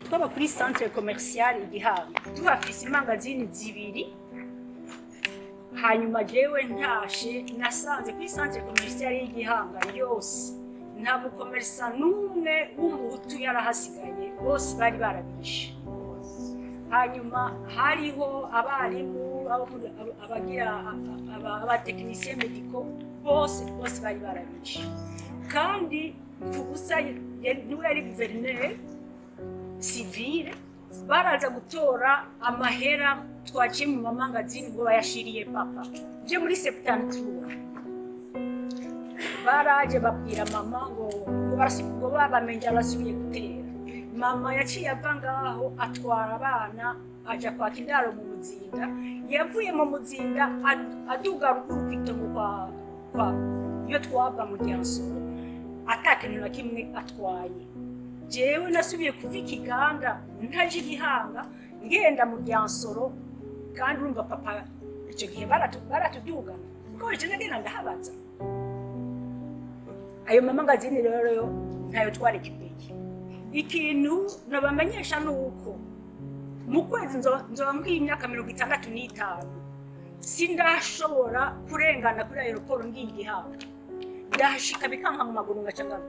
twaba kuri centre commercial Igihanga tuhafise imangazini zibiri. Hanyuma jewe ntashe nasanze kuri centre commercial y'Igihanga yose nta mukomersa n'umwe w'umuhutu yarahasigaye, bose bari barabishe. Hanyuma hariho abarimu abagira abatekinisiye mediko bose bari barabishe. Kandi Mfugusa niwe yari guverineri civile, baraza gutora amahera twaciye mu mamangazini ngo bayashiriye papa byo muri 73. Baraje babwira mama ngo babamenye abasubiye gutera. Mama yaciye ava ngaho atwara abana aja kwa kindaro mu Muzinda. Yavuye mu Muzinda aduga ruguru kwitongo kwa iyo twabwa mu Ryansoro, atakintu na kimwe atwaye. Jewe nasubiye kuva Ikiganda ntaje Igihanga ngenda mu Ryansoro, kandi urumva papa icyo gihe baratudugana kuko icyo nagenda ndahabaza. Ayo mamangazini rero ntayo twari kibiki. Ikintu nabamenyesha nuko mu kwezi nzoba mbwiye imyaka 65 sindashobora kurengana kuri aeroport ngiye Igihanga. Ndahashika bikanka mu maguru ngacangana.